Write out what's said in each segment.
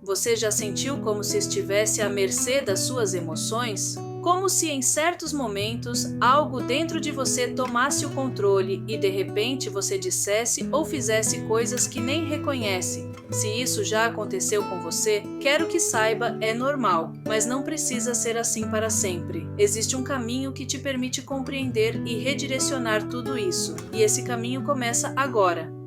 Você já sentiu como se estivesse à mercê das suas emoções? Como se em certos momentos algo dentro de você tomasse o controle e de repente você dissesse ou fizesse coisas que nem reconhece. Se isso já aconteceu com você, quero que saiba, é normal, mas não precisa ser assim para sempre. Existe um caminho que te permite compreender e redirecionar tudo isso, e esse caminho começa agora.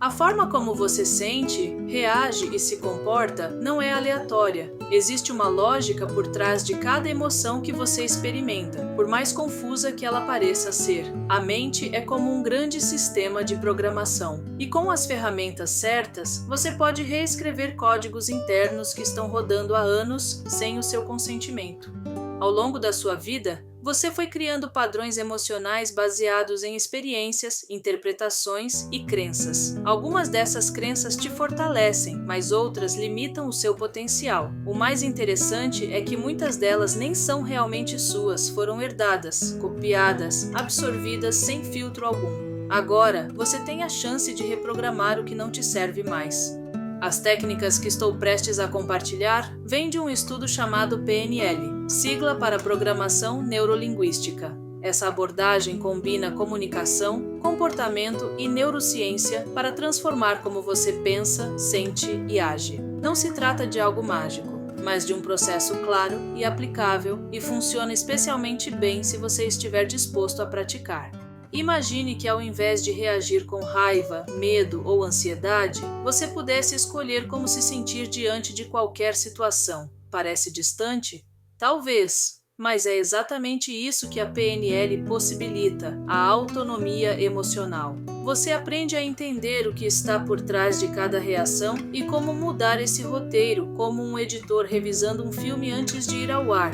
A forma como você sente, reage e se comporta não é aleatória. Existe uma lógica por trás de cada emoção que você experimenta, por mais confusa que ela pareça ser. A mente é como um grande sistema de programação, e com as ferramentas certas, você pode reescrever códigos internos que estão rodando há anos sem o seu consentimento. Ao longo da sua vida, você foi criando padrões emocionais baseados em experiências, interpretações e crenças. Algumas dessas crenças te fortalecem, mas outras limitam o seu potencial. O mais interessante é que muitas delas nem são realmente suas, foram herdadas, copiadas, absorvidas sem filtro algum. Agora, você tem a chance de reprogramar o que não te serve mais. As técnicas que estou prestes a compartilhar vêm de um estudo chamado PNL, sigla para Programação Neurolinguística. Essa abordagem combina comunicação, comportamento e neurociência para transformar como você pensa, sente e age. Não se trata de algo mágico, mas de um processo claro e aplicável e funciona especialmente bem se você estiver disposto a praticar. Imagine que ao invés de reagir com raiva, medo ou ansiedade, você pudesse escolher como se sentir diante de qualquer situação. Parece distante? Talvez, mas é exatamente isso que a PNL possibilita, a autonomia emocional. Você aprende a entender o que está por trás de cada reação e como mudar esse roteiro, como um editor revisando um filme antes de ir ao ar.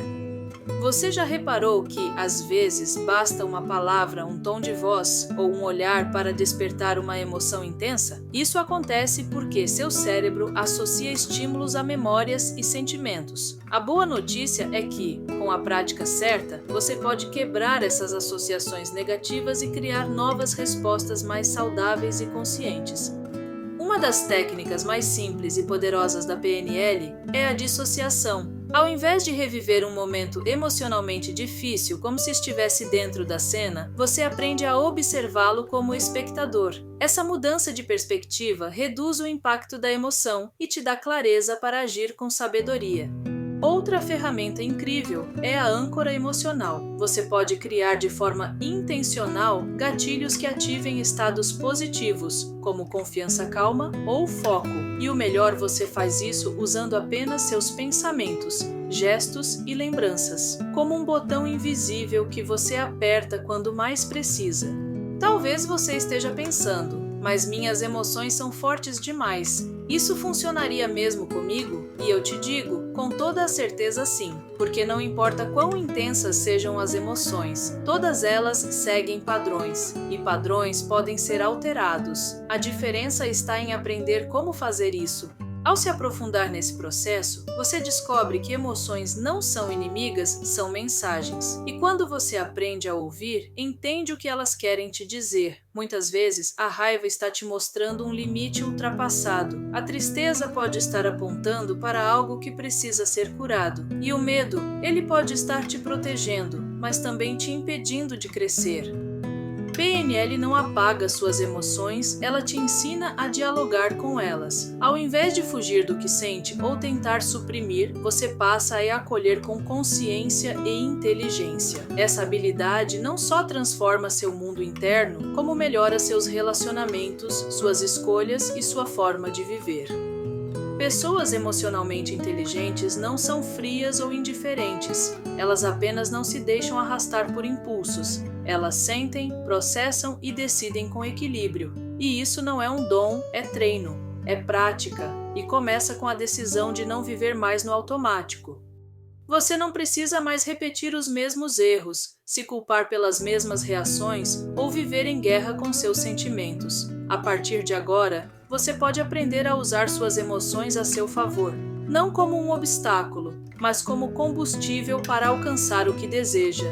Você já reparou que, às vezes, basta uma palavra, um tom de voz ou um olhar para despertar uma emoção intensa? Isso acontece porque seu cérebro associa estímulos a memórias e sentimentos. A boa notícia é que, com a prática certa, você pode quebrar essas associações negativas e criar novas respostas mais saudáveis e conscientes. Uma das técnicas mais simples e poderosas da PNL é a dissociação. Ao invés de reviver um momento emocionalmente difícil como se estivesse dentro da cena, você aprende a observá-lo como espectador. Essa mudança de perspectiva reduz o impacto da emoção e te dá clareza para agir com sabedoria. Outra ferramenta incrível é a âncora emocional. Você pode criar de forma intencional gatilhos que ativem estados positivos, como confiança calma ou foco. E o melhor, você faz isso usando apenas seus pensamentos, gestos e lembranças, como um botão invisível que você aperta quando mais precisa. Talvez você esteja pensando, mas minhas emoções são fortes demais. Isso funcionaria mesmo comigo? E eu te digo, com toda a certeza sim, porque não importa quão intensas sejam as emoções, todas elas seguem padrões, e padrões podem ser alterados. A diferença está em aprender como fazer isso. Ao se aprofundar nesse processo, você descobre que emoções não são inimigas, são mensagens. E quando você aprende a ouvir, entende o que elas querem te dizer. Muitas vezes, a raiva está te mostrando um limite ultrapassado. A tristeza pode estar apontando para algo que precisa ser curado. E o medo, ele pode estar te protegendo, mas também te impedindo de crescer. PNL não apaga suas emoções, ela te ensina a dialogar com elas. Ao invés de fugir do que sente ou tentar suprimir, você passa a acolher com consciência e inteligência. Essa habilidade não só transforma seu mundo interno, como melhora seus relacionamentos, suas escolhas e sua forma de viver. Pessoas emocionalmente inteligentes não são frias ou indiferentes. Elas apenas não se deixam arrastar por impulsos. Elas sentem, processam e decidem com equilíbrio. E isso não é um dom, é treino, é prática, e começa com a decisão de não viver mais no automático. Você não precisa mais repetir os mesmos erros, se culpar pelas mesmas reações ou viver em guerra com seus sentimentos. A partir de agora, você pode aprender a usar suas emoções a seu favor, não como um obstáculo, mas como combustível para alcançar o que deseja.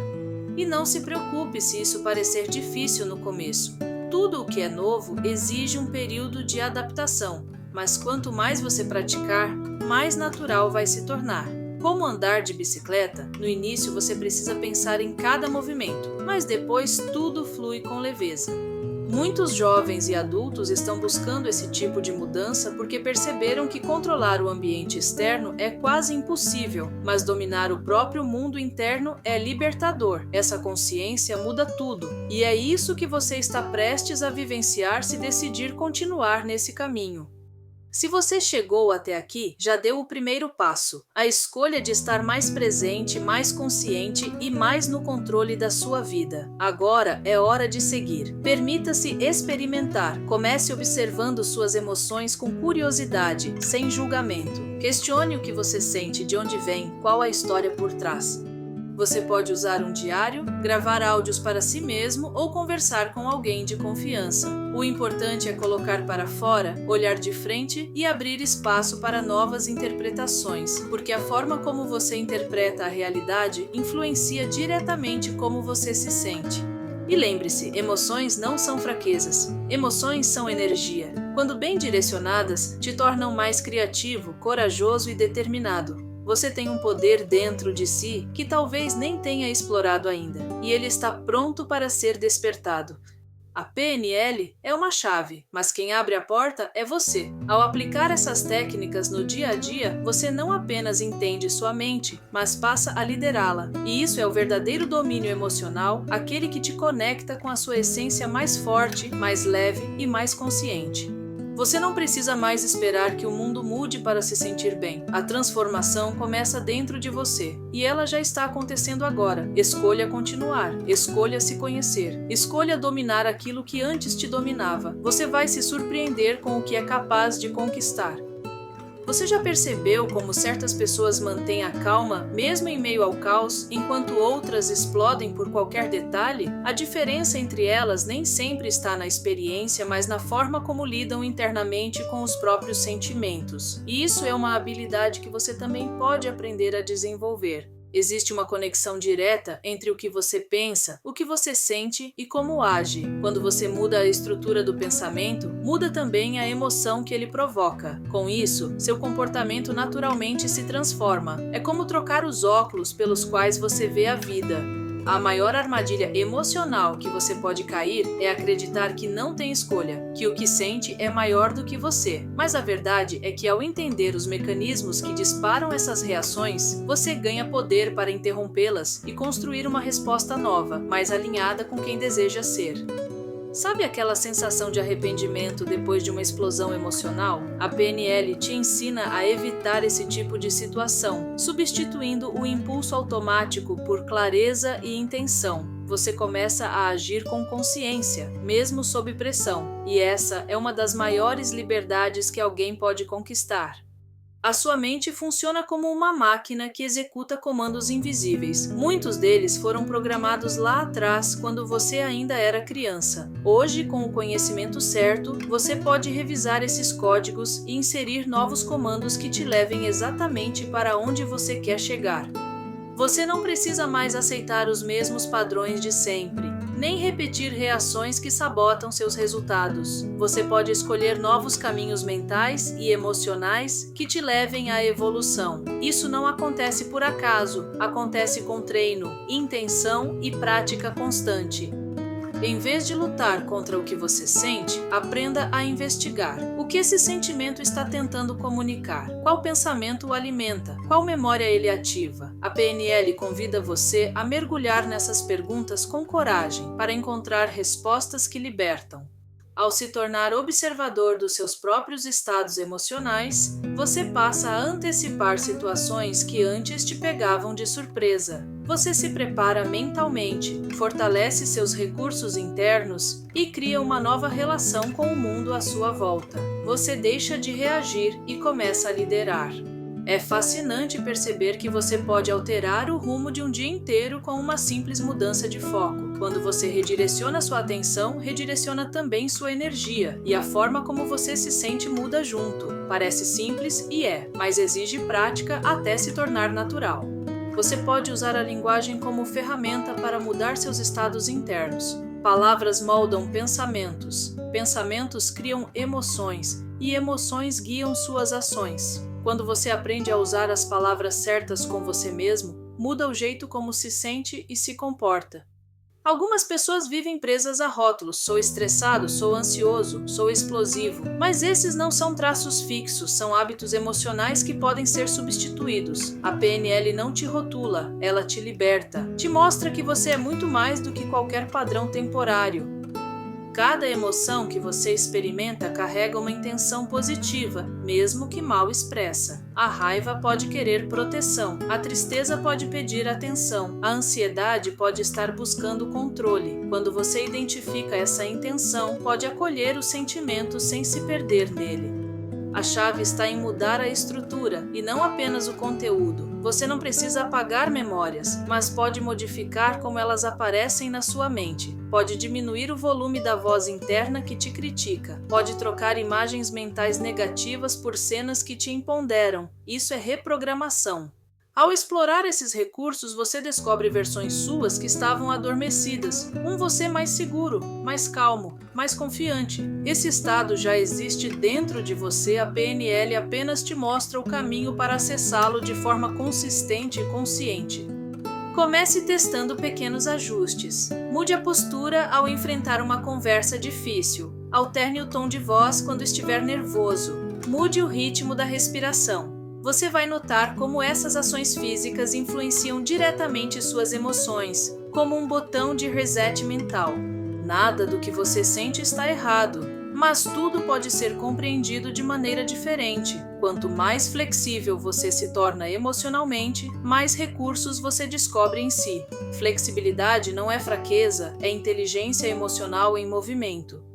E não se preocupe se isso parecer difícil no começo. Tudo o que é novo exige um período de adaptação, mas quanto mais você praticar, mais natural vai se tornar. Como andar de bicicleta, no início você precisa pensar em cada movimento, mas depois tudo flui com leveza. Muitos jovens e adultos estão buscando esse tipo de mudança porque perceberam que controlar o ambiente externo é quase impossível, mas dominar o próprio mundo interno é libertador. Essa consciência muda tudo, e é isso que você está prestes a vivenciar se decidir continuar nesse caminho. Se você chegou até aqui, já deu o primeiro passo, a escolha de estar mais presente, mais consciente e mais no controle da sua vida. Agora é hora de seguir. Permita-se experimentar. Comece observando suas emoções com curiosidade, sem julgamento. Questione o que você sente, de onde vem, qual a história por trás. Você pode usar um diário, gravar áudios para si mesmo ou conversar com alguém de confiança. O importante é colocar para fora, olhar de frente e abrir espaço para novas interpretações, porque a forma como você interpreta a realidade influencia diretamente como você se sente. E lembre-se, emoções não são fraquezas. Emoções são energia. Quando bem direcionadas, te tornam mais criativo, corajoso e determinado. Você tem um poder dentro de si que talvez nem tenha explorado ainda, e ele está pronto para ser despertado. A PNL é uma chave, mas quem abre a porta é você. Ao aplicar essas técnicas no dia a dia, você não apenas entende sua mente, mas passa a liderá-la. E isso é o verdadeiro domínio emocional, aquele que te conecta com a sua essência mais forte, mais leve e mais consciente. Você não precisa mais esperar que o mundo mude para se sentir bem. A transformação começa dentro de você, e ela já está acontecendo agora. Escolha continuar, escolha se conhecer, escolha dominar aquilo que antes te dominava. Você vai se surpreender com o que é capaz de conquistar. Você já percebeu como certas pessoas mantêm a calma mesmo em meio ao caos, enquanto outras explodem por qualquer detalhe? A diferença entre elas nem sempre está na experiência, mas na forma como lidam internamente com os próprios sentimentos. E isso é uma habilidade que você também pode aprender a desenvolver. Existe uma conexão direta entre o que você pensa, o que você sente e como age. Quando você muda a estrutura do pensamento, muda também a emoção que ele provoca. Com isso, seu comportamento naturalmente se transforma. É como trocar os óculos pelos quais você vê a vida. A maior armadilha emocional que você pode cair é acreditar que não tem escolha, que o que sente é maior do que você. Mas a verdade é que ao entender os mecanismos que disparam essas reações, você ganha poder para interrompê-las e construir uma resposta nova, mais alinhada com quem deseja ser. Sabe aquela sensação de arrependimento depois de uma explosão emocional? A PNL te ensina a evitar esse tipo de situação, substituindo o impulso automático por clareza e intenção. Você começa a agir com consciência, mesmo sob pressão, e essa é uma das maiores liberdades que alguém pode conquistar. A sua mente funciona como uma máquina que executa comandos invisíveis. Muitos deles foram programados lá atrás, quando você ainda era criança. Hoje, com o conhecimento certo, você pode revisar esses códigos e inserir novos comandos que te levem exatamente para onde você quer chegar. Você não precisa mais aceitar os mesmos padrões de sempre, nem repetir reações que sabotam seus resultados. Você pode escolher novos caminhos mentais e emocionais que te levem à evolução. Isso não acontece por acaso, acontece com treino, intenção e prática constante. Em vez de lutar contra o que você sente, aprenda a investigar. O que esse sentimento está tentando comunicar? Qual pensamento o alimenta? Qual memória ele ativa? A PNL convida você a mergulhar nessas perguntas com coragem para encontrar respostas que libertam. Ao se tornar observador dos seus próprios estados emocionais, você passa a antecipar situações que antes te pegavam de surpresa. Você se prepara mentalmente, fortalece seus recursos internos e cria uma nova relação com o mundo à sua volta. Você deixa de reagir e começa a liderar. É fascinante perceber que você pode alterar o rumo de um dia inteiro com uma simples mudança de foco. Quando você redireciona sua atenção, redireciona também sua energia, e a forma como você se sente muda junto. Parece simples e é, mas exige prática até se tornar natural. Você pode usar a linguagem como ferramenta para mudar seus estados internos. Palavras moldam pensamentos, pensamentos criam emoções, e emoções guiam suas ações. Quando você aprende a usar as palavras certas com você mesmo, muda o jeito como se sente e se comporta. Algumas pessoas vivem presas a rótulos: sou estressado, sou ansioso, sou explosivo. Mas esses não são traços fixos, são hábitos emocionais que podem ser substituídos. A PNL não te rotula, ela te liberta. Te mostra que você é muito mais do que qualquer padrão temporário. Cada emoção que você experimenta carrega uma intenção positiva, mesmo que mal expressa. A raiva pode querer proteção, a tristeza pode pedir atenção, a ansiedade pode estar buscando controle. Quando você identifica essa intenção, pode acolher o sentimento sem se perder nele. A chave está em mudar a estrutura e não apenas o conteúdo. Você não precisa apagar memórias, mas pode modificar como elas aparecem na sua mente. Pode diminuir o volume da voz interna que te critica. Pode trocar imagens mentais negativas por cenas que te empoderam. Isso é reprogramação. Ao explorar esses recursos, você descobre versões suas que estavam adormecidas. Um você mais seguro, mais calmo, mais confiante. Esse estado já existe dentro de você, a PNL apenas te mostra o caminho para acessá-lo de forma consistente e consciente. Comece testando pequenos ajustes. Mude a postura ao enfrentar uma conversa difícil. Alterne o tom de voz quando estiver nervoso. Mude o ritmo da respiração. Você vai notar como essas ações físicas influenciam diretamente suas emoções, como um botão de reset mental. Nada do que você sente está errado, mas tudo pode ser compreendido de maneira diferente. Quanto mais flexível você se torna emocionalmente, mais recursos você descobre em si. Flexibilidade não é fraqueza, é inteligência emocional em movimento.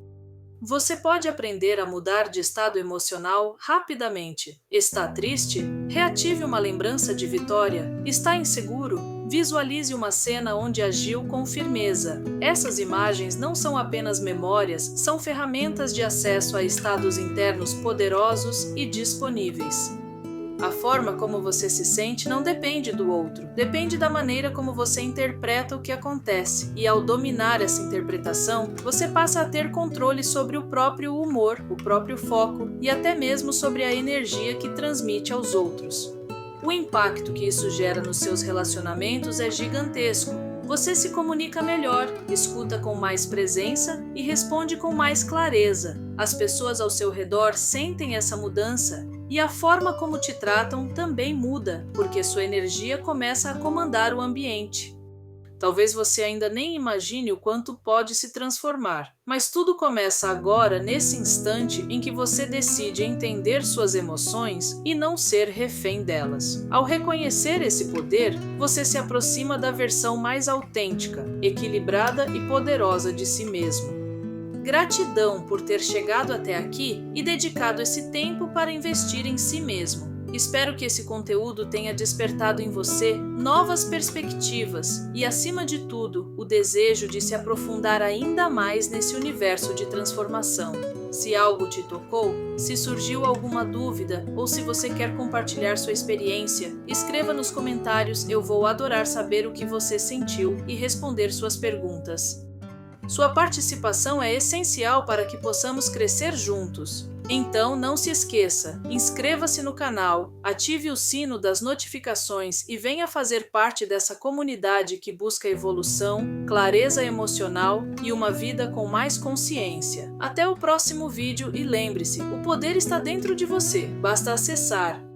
Você pode aprender a mudar de estado emocional rapidamente. Está triste? Reative uma lembrança de vitória. Está inseguro? Visualize uma cena onde agiu com firmeza. Essas imagens não são apenas memórias, são ferramentas de acesso a estados internos poderosos e disponíveis. A forma como você se sente não depende do outro, depende da maneira como você interpreta o que acontece. E ao dominar essa interpretação, você passa a ter controle sobre o próprio humor, o próprio foco e até mesmo sobre a energia que transmite aos outros. O impacto que isso gera nos seus relacionamentos é gigantesco. Você se comunica melhor, escuta com mais presença e responde com mais clareza. As pessoas ao seu redor sentem essa mudança e a forma como te tratam também muda, porque sua energia começa a comandar o ambiente. Talvez você ainda nem imagine o quanto pode se transformar, mas tudo começa agora, nesse instante em que você decide entender suas emoções e não ser refém delas. Ao reconhecer esse poder, você se aproxima da versão mais autêntica, equilibrada e poderosa de si mesmo. Gratidão por ter chegado até aqui e dedicado esse tempo para investir em si mesmo. Espero que esse conteúdo tenha despertado em você novas perspectivas e, acima de tudo, o desejo de se aprofundar ainda mais nesse universo de transformação. Se algo te tocou, se surgiu alguma dúvida ou se você quer compartilhar sua experiência, escreva nos comentários, eu vou adorar saber o que você sentiu e responder suas perguntas. Sua participação é essencial para que possamos crescer juntos. Então não se esqueça, inscreva-se no canal, ative o sino das notificações e venha fazer parte dessa comunidade que busca evolução, clareza emocional e uma vida com mais consciência. Até o próximo vídeo e lembre-se, o poder está dentro de você, basta acessar.